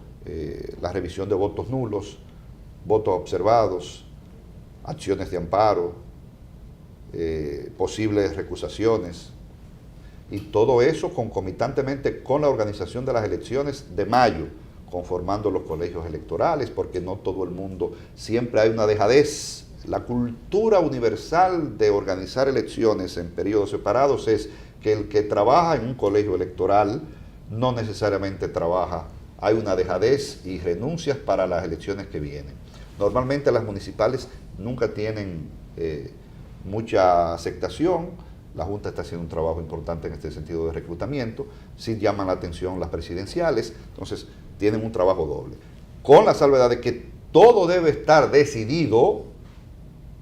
la revisión de votos nulos, votos observados, acciones de amparo, posibles recusaciones, y todo eso concomitantemente con la organización de las elecciones de mayo, conformando los colegios electorales, porque no todo el mundo, siempre hay una dejadez. La cultura universal de organizar elecciones en periodos separados es que el que trabaja en un colegio electoral no necesariamente trabaja, hay una dejadez y renuncias para las elecciones que vienen. Normalmente las municipales nunca tienen mucha aceptación. La Junta está haciendo un trabajo importante en este sentido de reclutamiento, sí llaman la atención las presidenciales, entonces tienen un trabajo doble, con la salvedad de que todo debe estar decidido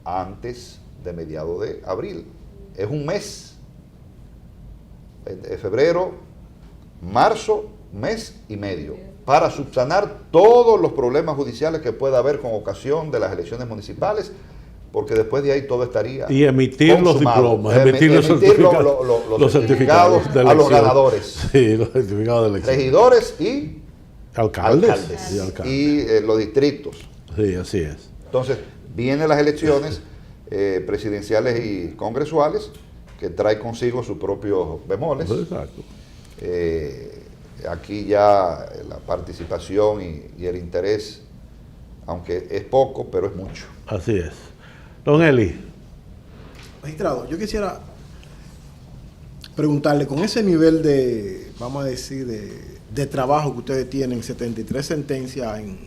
antes de mediados de abril. Es un mes, febrero, marzo, mes y medio, para subsanar todos los problemas judiciales que pueda haber con ocasión de las elecciones municipales, porque después de ahí todo estaría y emitir consumado. Los diplomas, emitir los certificados a los ganadores, sí, los certificados de elección, regidores y alcaldes. Y los distritos. Sí, así es. Entonces, vienen las elecciones presidenciales y congresuales, que trae consigo sus propios bemoles. Exacto. Aquí ya la participación y el interés, aunque es poco, pero es mucho. Así es. Don Eli. Magistrado, yo quisiera preguntarle, con ese nivel de, vamos a decir, de trabajo que ustedes tienen, 73 sentencias en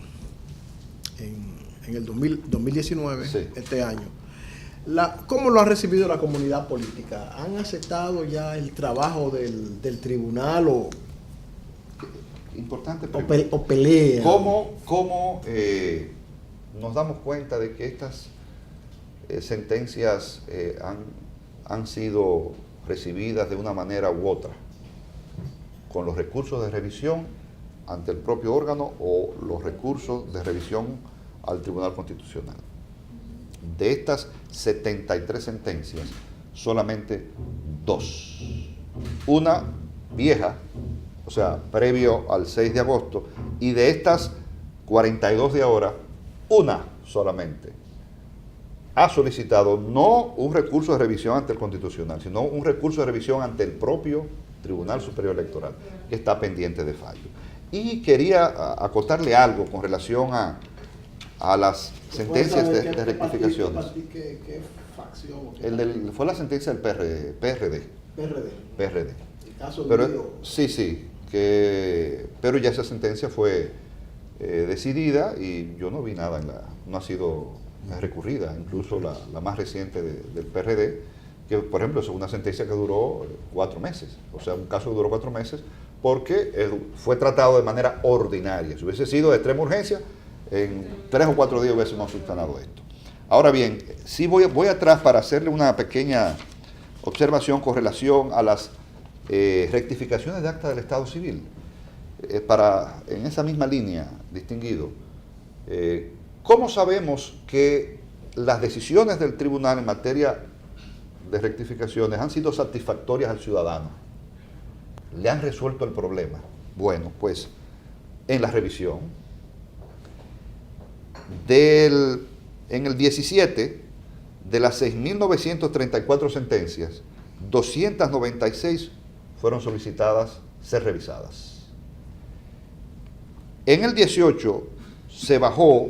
el 2019, sí, este año, ¿cómo lo ha recibido la comunidad política? ¿Han aceptado ya el trabajo del tribunal o importante o pelea? ¿Cómo nos damos cuenta de que estas sentencias han sido recibidas de una manera u otra? Con los recursos de revisión ante el propio órgano o los recursos de revisión al Tribunal Constitucional. De estas 73 sentencias, solamente 2. Una vieja, o sea, previo al 6 de agosto, y de estas 42 de ahora, una solamente ha solicitado no un recurso de revisión ante el Constitucional, sino un recurso de revisión ante el propio Tribunal Superior Electoral, que está pendiente de fallo. Y quería acotarle algo con relación a las sentencias de rectificaciones. ¿Qué facción? Fue la sentencia del PRD. El caso sí, pero ya esa sentencia fue decidida y yo no vi nada no ha sido recurrida, incluso la más reciente del PRD, que por ejemplo es una sentencia que duró 4 meses, o sea, un caso que duró 4 meses porque fue tratado de manera ordinaria. Si hubiese sido de extrema urgencia, en 3 o 4 días hubiésemos subsanado esto. Ahora bien, sí voy atrás para hacerle una pequeña observación con relación a las rectificaciones de acta del Estado Civil. En esa misma línea, distinguido, ¿cómo sabemos que las decisiones del tribunal en materia de rectificaciones han sido satisfactorias al ciudadano? ¿Le han resuelto el problema? Bueno, pues en la revisión en el 17, de las 6.934 sentencias, 296 fueron solicitadas ser revisadas. En el 18 se bajó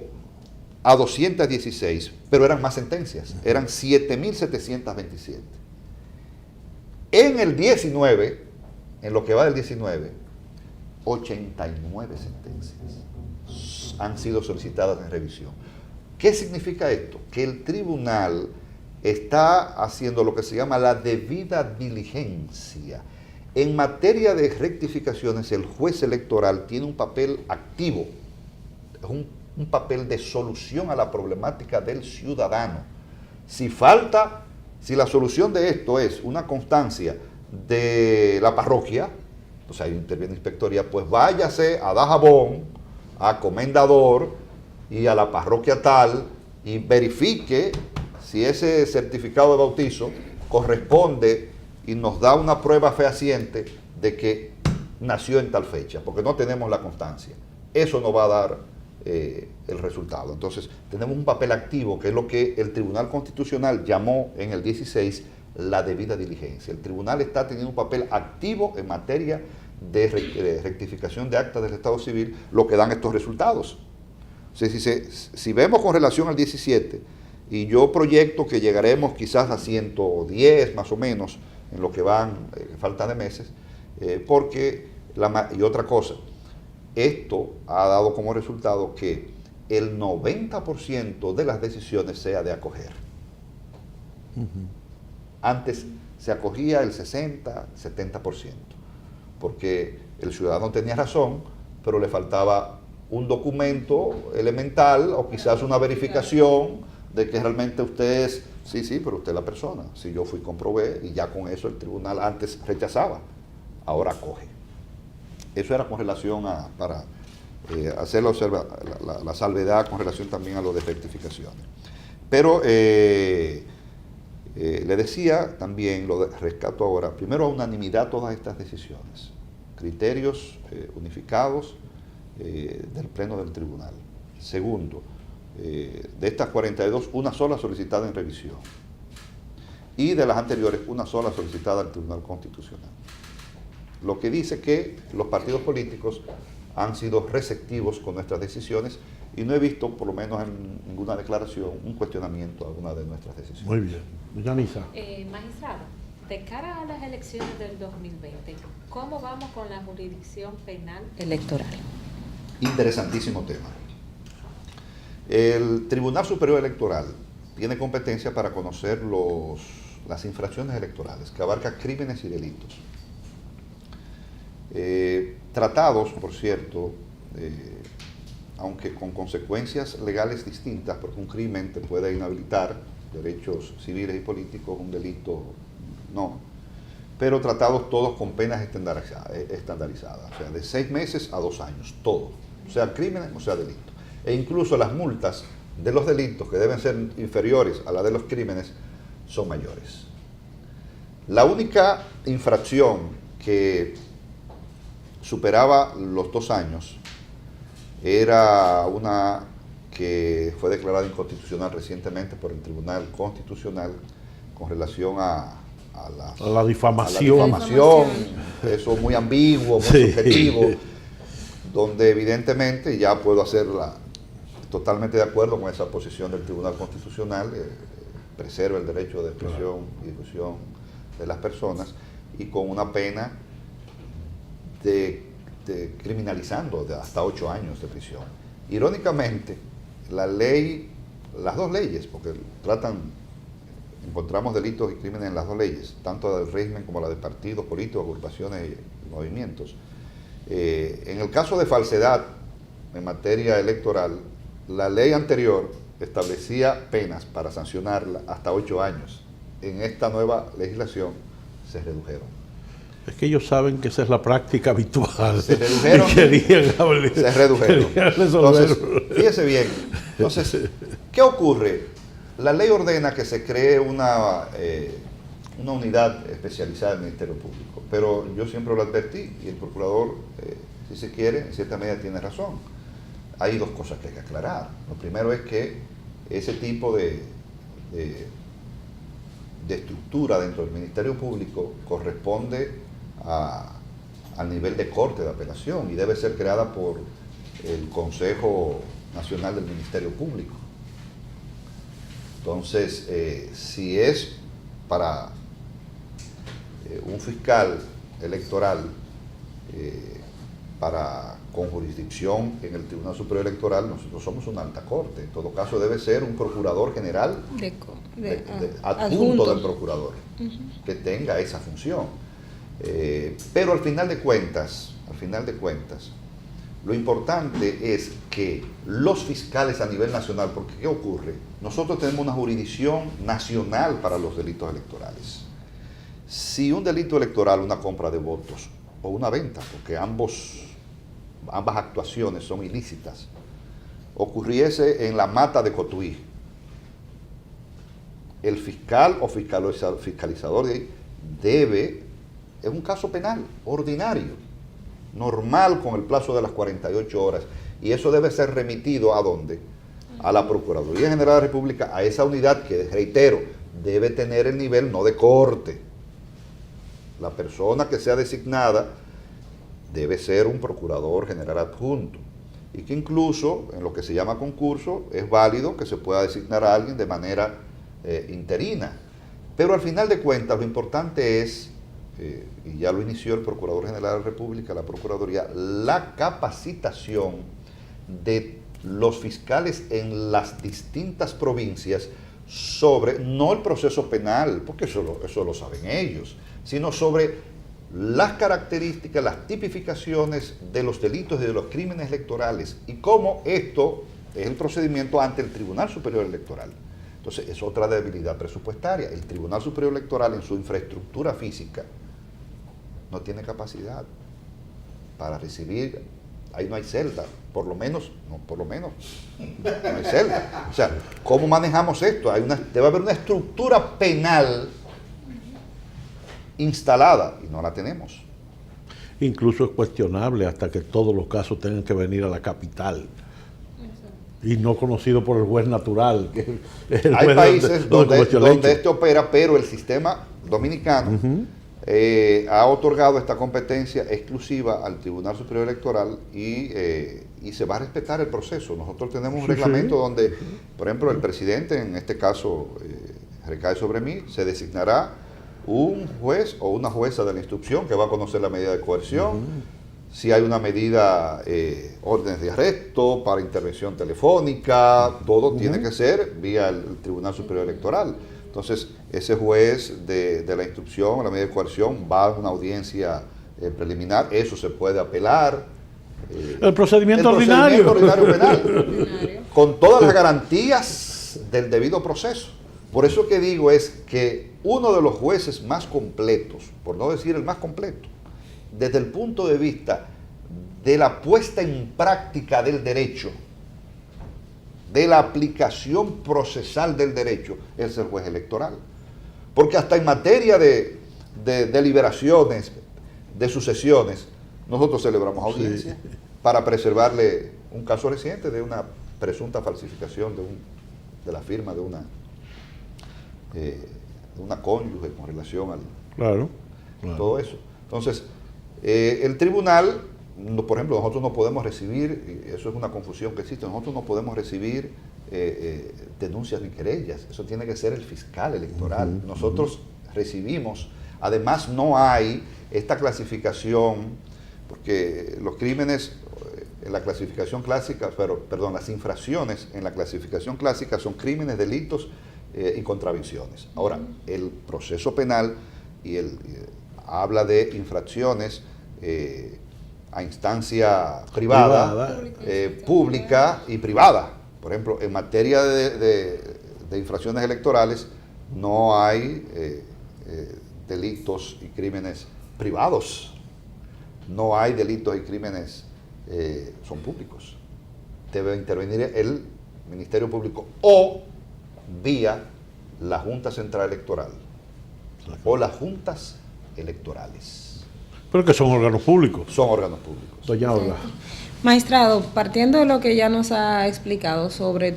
a 216, pero eran más sentencias, eran 7.727. En el 19, en lo que va del 19, 89 sentencias han sido solicitadas en revisión. ¿Qué significa esto? Que el tribunal está haciendo lo que se llama la debida diligencia. En materia de rectificaciones, el juez electoral tiene un papel activo, es un papel de solución a la problemática del ciudadano. Si la solución de esto es una constancia de la parroquia, o sea, interviene inspectoría, pues váyase a Dajabón, a Comendador y a la parroquia tal y verifique si ese certificado de bautizo corresponde y nos da una prueba fehaciente de que nació en tal fecha, porque no tenemos la constancia. Eso no va a dar el resultado. Entonces, tenemos un papel activo, que es lo que el Tribunal Constitucional llamó en el 16 la debida diligencia. El tribunal está teniendo un papel activo en materia de rectificación de actas del Estado Civil, lo que dan estos resultados. O sea, si vemos con relación al 17, y yo proyecto que llegaremos quizás a 110 más o menos, en lo que van, falta de meses, y otra cosa, esto ha dado como resultado que el 90% de las decisiones sea de acoger. Antes se acogía el 60, 70%, porque el ciudadano tenía razón, pero le faltaba un documento elemental o quizás una verificación de que realmente usted es, sí, pero usted es la persona. Si yo fui, comprobé, y ya con eso el tribunal antes rechazaba, ahora acoge. Eso era con relación para hacer la salvedad con relación también a lo de rectificaciones. Pero le decía también, lo rescato ahora, primero, a unanimidad todas estas decisiones, criterios unificados del Pleno del Tribunal. Segundo, de estas 42, una sola solicitada en revisión. Y de las anteriores, una sola solicitada al Tribunal Constitucional. Lo que dice que los partidos políticos han sido receptivos con nuestras decisiones y no he visto, por lo menos en ninguna declaración, un cuestionamiento a alguna de nuestras decisiones. Muy bien. Yanisa. Magistrado, de cara a las elecciones del 2020, ¿cómo vamos con la jurisdicción penal electoral? Interesantísimo tema. El Tribunal Superior Electoral tiene competencia para conocer las infracciones electorales, que abarca crímenes y delitos. Tratados, por cierto, aunque con consecuencias legales distintas, porque un crimen te puede inhabilitar derechos civiles y políticos, un delito no, pero tratados todos con penas estandarizadas, o sea, de 6 meses a 2 años, todo, sea crímenes o sea delitos. E incluso las multas de los delitos, que deben ser inferiores a las de los crímenes, son mayores. La única infracción que superaba los 2 años era una que fue declarada inconstitucional recientemente por el Tribunal Constitucional con relación a la difamación. Eso muy ambiguo, muy subjetivo, donde evidentemente ya puedo hacerla totalmente de acuerdo con esa posición del Tribunal Constitucional, preserva el derecho de expresión y difusión de las personas, y con una pena criminalizando de hasta 8 años de prisión. Irónicamente, las 2 leyes, porque encontramos delitos y crímenes en las 2 leyes, tanto la del régimen como la de partidos políticos, agrupaciones y movimientos. En el caso de falsedad en materia electoral, la ley anterior establecía penas para sancionarla hasta 8 años. En esta nueva legislación se redujeron. Es que ellos saben que esa es la práctica habitual. Se redujeron. Se redujeron. Entonces, fíjese bien. Entonces, ¿qué ocurre? La ley ordena que se cree una unidad especializada del Ministerio Público, pero yo siempre lo advertí, y el procurador, si se quiere, en cierta medida tiene razón. Hay dos cosas que hay que aclarar. Lo primero es que ese tipo de estructura dentro del Ministerio Público corresponde al nivel de corte de apelación y debe ser creada por el Consejo Nacional del Ministerio Público. Entonces, si es para un fiscal electoral con jurisdicción en el Tribunal Superior Electoral, nosotros somos una alta corte. En todo caso, debe ser un procurador general adjunto del procurador, que tenga esa función. Pero al final de cuentas, lo importante es que los fiscales a nivel nacional, porque ¿qué ocurre? Nosotros tenemos una jurisdicción nacional para los delitos electorales. Si un delito electoral, una compra de votos o una venta, porque ambas actuaciones son ilícitas, ocurriese en la Mata de Cotuí, el fiscal o fiscalizador de ahí debe, es un caso penal ordinario, normal, con el plazo de las 48 horas, y eso debe ser remitido ¿a dónde? A la Procuraduría General de la República, a esa unidad que, reitero, debe tener el nivel no de corte. La persona que sea designada debe ser un procurador general adjunto, y que incluso en lo que se llama concurso es válido que se pueda designar a alguien de manera interina. Pero al final de cuentas lo importante es, y ya lo inició el Procurador General de la República, la Procuraduría, la capacitación de los fiscales en las distintas provincias sobre, no el proceso penal, porque eso lo saben ellos, sino sobre las características, las tipificaciones de los delitos y de los crímenes electorales y cómo esto es el procedimiento ante el Tribunal Superior Electoral. Entonces, es otra debilidad presupuestaria. El Tribunal Superior Electoral, en su infraestructura física, no tiene capacidad para recibir, ahí no hay celda, no hay celda. O sea, ¿cómo manejamos esto? Debe haber una estructura penal instalada y no la tenemos. Incluso es cuestionable hasta que todos los casos tengan que venir a la capital y no conocido por el juez natural. Hay países donde este opera, pero el sistema dominicano ha otorgado esta competencia exclusiva al Tribunal Superior Electoral y se va a respetar el proceso. Nosotros tenemos un reglamento donde, por ejemplo, el presidente, en este caso recae sobre mí, se designará un juez o una jueza de la instrucción que va a conocer la medida de coerción, si hay una medida, órdenes de arresto para intervención telefónica, todo tiene que ser vía el Tribunal Superior Electoral. Entonces, ese juez de la instrucción, la medida de coerción, va a una audiencia preliminar, eso se puede apelar. El procedimiento ordinario penal, con todas las garantías del debido proceso. Por eso que digo es que uno de los jueces más completos, por no decir el más completo, desde el punto de vista de la puesta en práctica del derecho, de la aplicación procesal del derecho, es el juez electoral. Porque hasta en materia de deliberaciones, de sucesiones, nosotros celebramos audiencia para preservarle un caso reciente de una presunta falsificación de la firma de una cónyuge con relación al... Claro. Todo eso. Entonces, el tribunal, por ejemplo, nosotros no podemos recibir, eso es una confusión que existe, nosotros no podemos recibir denuncias ni querellas, eso tiene que ser el fiscal electoral. Nosotros recibimos, además no hay esta clasificación, porque los crímenes en la clasificación clásica, las infracciones en la clasificación clásica son crímenes, delitos y contravenciones. Ahora, el proceso penal habla de infracciones a instancia privada, pública y privada. Por ejemplo, en materia de infracciones electorales no hay delitos y crímenes privados, no hay delitos y crímenes, son públicos. Debe intervenir el Ministerio Público o vía la Junta Central Electoral o las juntas electorales. Pero que son órganos públicos. Son órganos públicos. Doña Olga. Magistrado, partiendo de lo que ya nos ha explicado sobre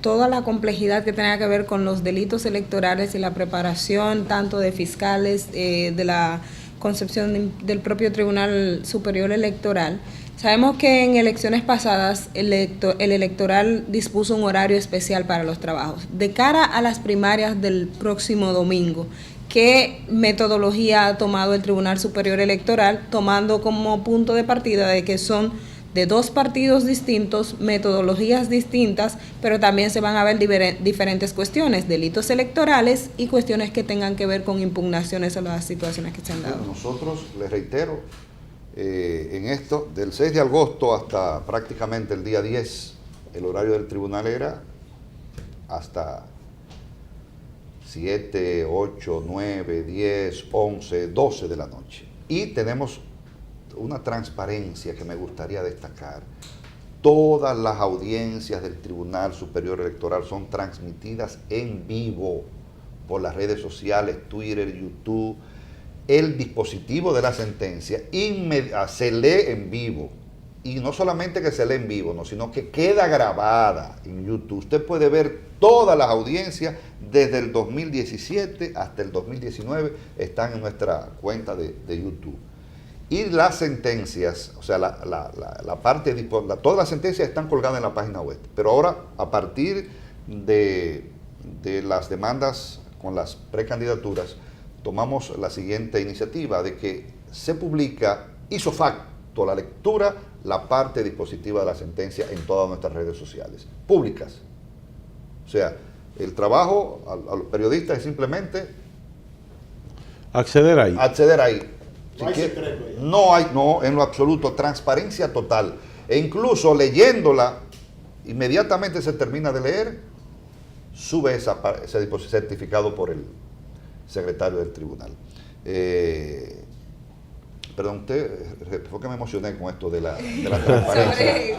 toda la complejidad que tenga que ver con los delitos electorales y la preparación tanto de fiscales, de la concepción del propio Tribunal Superior Electoral, sabemos que en elecciones pasadas el electoral dispuso un horario especial para los trabajos. De cara a las primarias del próximo domingo, ¿qué metodología ha tomado el Tribunal Superior Electoral, tomando como punto de partida de que son de dos partidos distintos, metodologías distintas, pero también se van a ver diferentes cuestiones, delitos electorales y cuestiones que tengan que ver con impugnaciones a las situaciones que se han dado? Nosotros, les reitero, en esto, del 6 de agosto hasta prácticamente el día 10, el horario del tribunal era hasta 7, 8, 9, 10, 11, 12 de la noche. Y tenemos una transparencia que me gustaría destacar. Todas las audiencias del Tribunal Superior Electoral son transmitidas en vivo por las redes sociales, Twitter, YouTube. El dispositivo de la sentencia se lee en vivo. Y no solamente que se lee en vivo, no, sino que queda grabada en YouTube. Usted puede ver todas las audiencias desde el 2017 hasta el 2019, están en nuestra cuenta de YouTube. Y las sentencias, o sea, todas las sentencias están colgadas en la página web. Pero ahora, a partir de las demandas con las precandidaturas, tomamos la siguiente iniciativa de que se publica ipso facto la lectura, la parte dispositiva de la sentencia en todas nuestras redes sociales, públicas. O sea, el trabajo a los periodistas es simplemente acceder ahí. No hay secreto ahí. No, en lo absoluto, transparencia total. E incluso leyéndola, inmediatamente se termina de leer, sube ese certificado por el secretario del tribunal. Perdón, fue que me emocioné con esto de la transparencia. Sobre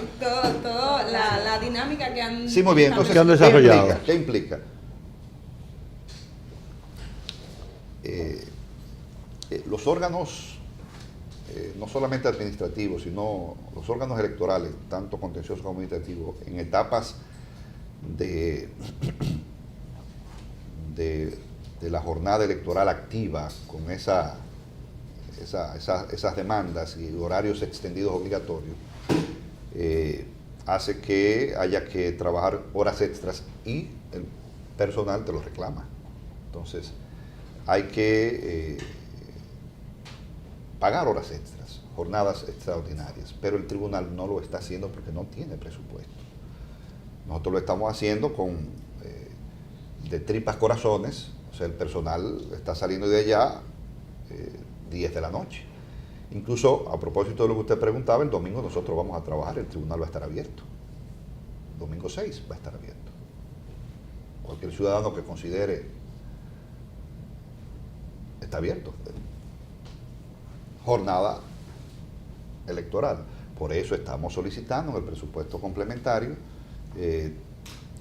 toda la dinámica que han... Sí, muy bien. Entonces, ¿qué han desarrollado? ¿Qué implica? Los órganos, no solamente administrativos, sino los órganos electorales, tanto contencioso como administrativo, en etapas de la jornada electoral activa, con esas demandas y horarios extendidos obligatorios, hace que haya que trabajar horas extras y el personal te lo reclama. Entonces, hay que pagar horas extras, jornadas extraordinarias, pero el tribunal no lo está haciendo porque no tiene presupuesto. Nosotros lo estamos haciendo de tripas corazones, o sea, el personal está saliendo de allá 10 de la noche. Incluso, a propósito de lo que usted preguntaba, el domingo nosotros vamos a trabajar, el tribunal va a estar abierto. Domingo 6 va a estar abierto. Cualquier ciudadano que considere, está abierto. Jornada electoral. Por eso estamos solicitando en el presupuesto complementario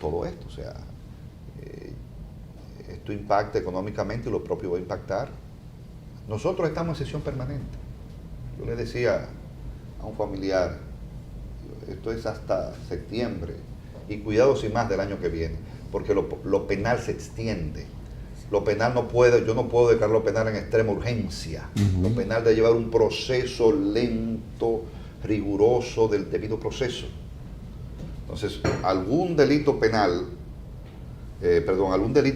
todo esto. O sea, esto impacta económicamente y lo propio va a impactar. Nosotros estamos en sesión permanente. Yo le decía a un familiar, esto es hasta septiembre, y cuidado sin más del año que viene, porque lo penal se extiende. Lo penal yo no puedo declarar lo penal en extrema urgencia. Lo penal debe llevar un proceso lento, riguroso del debido proceso. Entonces, algún delito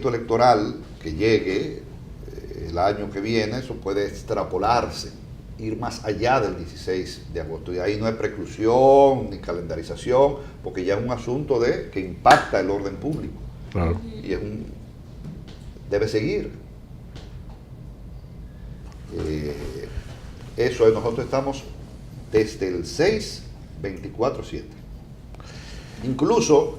electoral que llegue el año que viene, eso puede extrapolarse, ir más allá del 16 de agosto. Y ahí no hay preclusión ni calendarización, porque ya es un asunto que impacta el orden público. Claro. Y debe seguir. Eso es, nosotros estamos desde el 6, 24/7. Incluso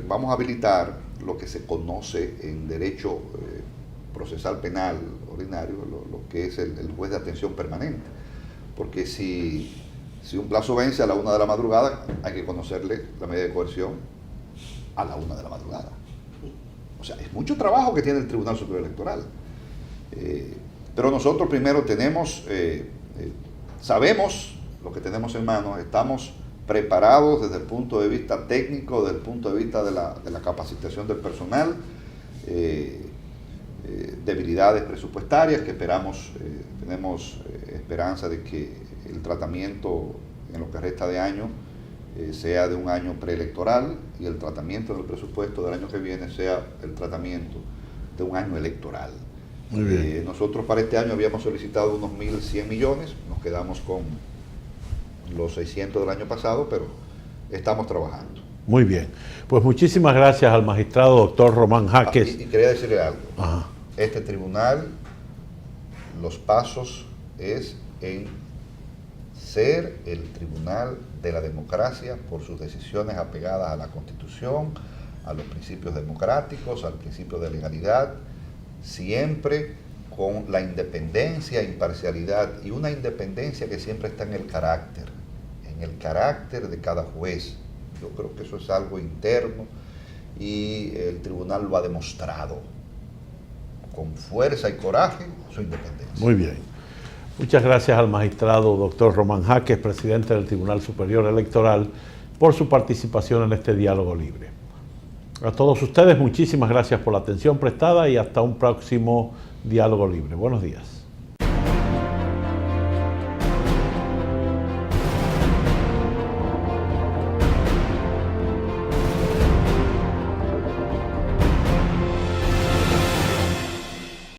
Vamos a habilitar lo que se conoce en derecho procesal penal ordinario, lo que es el juez de atención permanente. Porque si un plazo vence a la 1 de la madrugada, hay que conocerle la medida de coerción a la 1 de la madrugada. O sea, es mucho trabajo que tiene el Tribunal Superior Electoral. Pero nosotros primero sabemos lo que tenemos en manos, estamos preparados desde el punto de vista técnico, desde el punto de vista de la capacitación del personal, debilidades presupuestarias que tenemos esperanza de que el tratamiento en lo que resta de año sea de un año preelectoral y el tratamiento del presupuesto del año que viene sea el tratamiento de un año electoral. Muy bien. Nosotros para este año habíamos solicitado unos 1.100 millones, nos quedamos con los 600 del año pasado, pero estamos trabajando. Muy bien. Pues muchísimas gracias al magistrado doctor Román Jáquez. Y quería decirle algo. Ajá. Este tribunal, los pasos es en ser el tribunal de la democracia por sus decisiones apegadas a la Constitución, a los principios democráticos, al principio de legalidad, siempre con la independencia, imparcialidad y una independencia que siempre está en el carácter de cada juez. Yo creo que eso es algo interno y el tribunal lo ha demostrado con fuerza y coraje su independencia. Muy bien. Muchas gracias al magistrado doctor Román Jáquez, presidente del Tribunal Superior Electoral, por su participación en este diálogo libre. A todos ustedes, muchísimas gracias por la atención prestada y hasta un próximo diálogo libre. Buenos días.